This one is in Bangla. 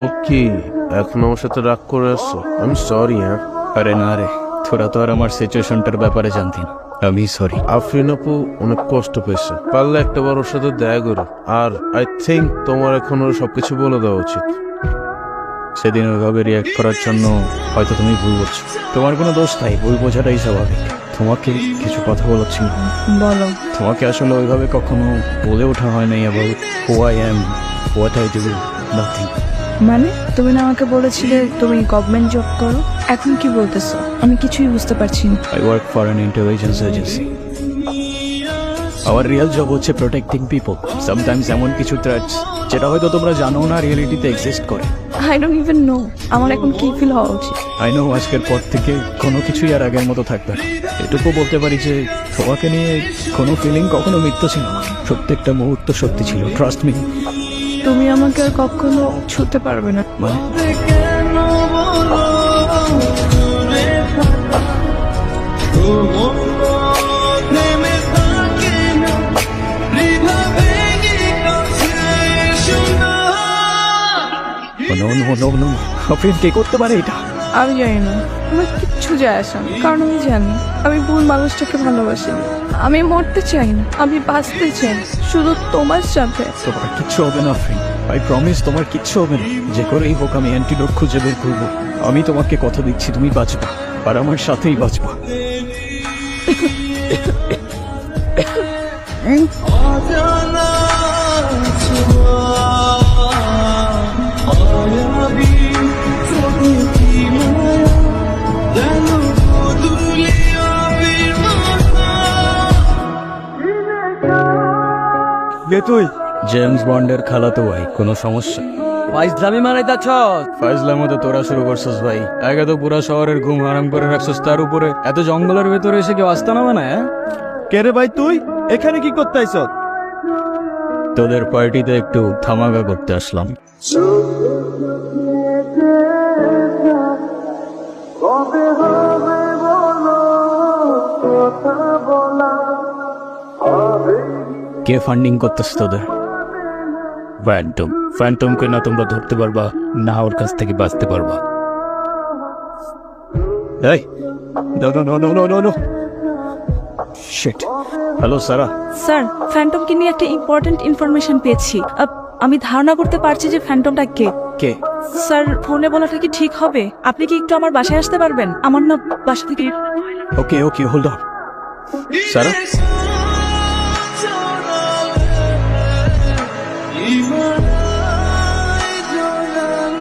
কি এখন আমার সাথে রাগ করে আসছো? আমি সরি। হ্যাঁ, আরে না রে, তোরা তো আর আমার সিচুয়েশনটার ব্যাপারে জানতি না। আমি সরি। আফরিন আপু অনেক কষ্ট পেয়েছে, পারলে একটা বার ওর সাথে দেখা করো। আর আই থিঙ্ক তোমার এখন ওর সবকিছু বলে দেওয়া উচিত। সেদিন ওইভাবে রিয়াক্ট করার জন্য হয়তো তুমি ভুল বলছো। তোমার কোনো দোষ নাই, ভুল বোঝাটাই স্বাভাবিক। তোমাকে কিছু কথা বলাচ্ছি। বলো। তোমাকে আসলে ওইভাবে কখনো বলে ওঠা হয় নাই about who I am, what I do, nothing. মানে তুমি না আমাকে বলেছিলে তুমি গভর্নমেন্ট জব করো, এখন কি বলতেছো? আমি কিছুই বুঝতে পারছি না। I work for an intelligence agency. আমার রিয়েল জব হচ্ছে প্রোটেক্টিং পিপল। সামটাইমস এমন কিছু থ্রেটস যেটা হয়তো তোমরা জানো না রিয়েলিটিতে এক্সিস্ট করে। আই ডোন্ট ইভেন নো আমার এখন কি ফিল হওয়া উচিত। আই নো আজকের পর থেকে কোনো কিছুই আর আগের মতো থাকবে না। এটুকু বলতে পারি যে তোমাকে নিয়ে কোনো ফিলিং কখনো মিথ্যা ছিল না, প্রত্যেকটা মুহূর্ত সত্যি ছিল। Trust me. তুমি আমাকে আর কখনো ছুতে পারবে না। মানে কে করতে পারে এটা? আমি জানি না, আমার কিচ্ছু যায় আসে না, কারণ আমি জানি আমি ভুল মানুষটাকে ভালোবাসি। আমি মরতে চাই না, আমি বাঁচতে চাই শুধু তোমার সাথে। তোমার কিচ্ছু হবে না ফ্রেন্ড, আই প্রমিস। তোমার কিচ্ছু হবে না। যে করেই হোক আমি অ্যান্টিডোট খুঁজে বের করবো। আমি তোমাকে কথা দিচ্ছি তুমি বাঁচবা, আর আমার সাথেই বাঁচবা। তুই জেমস বন্ডের খালাতো ভাই, কোনো সমস্যা? ফাইজলামি মারাইতাছ? ফাইজলামো তো তোরা শুরু করছিস ভাই। আগে তো পুরা শহরের ঘুম হারাম করে রাখছিস, তার উপরে এত জঙ্গলের ভেতরে এসে কেউ আসতে নামে না। কে রে ভাই তুই এখানে কি করতে আইছ? তোদের পার্টিতে একটু ধামাকা করতে আসলাম। কে ফান্ডিং করতেছ তোদের? ফ্যান্টম। ফ্যান্টমকে না তোমরা ধরতে পারবা, না ওর কাছ থেকে বাঁচতে পারবা। এই নো শিট। হ্যালো সারা। স্যার, ফ্যান্টমকে নিয়ে একটা ইম্পর্টেন্ট ইনফরমেশন পেয়েছি। আমি ধারণা করতে পারছি যে ফ্যান্টমটা কে। কে? স্যার, ফোনে বলাটা কি ঠিক হবে? আপনি কি একটু আমার বাসায় আসতে পারবেন? আমার না বাসা থেকে। ওকে হোল্ড অন। সারা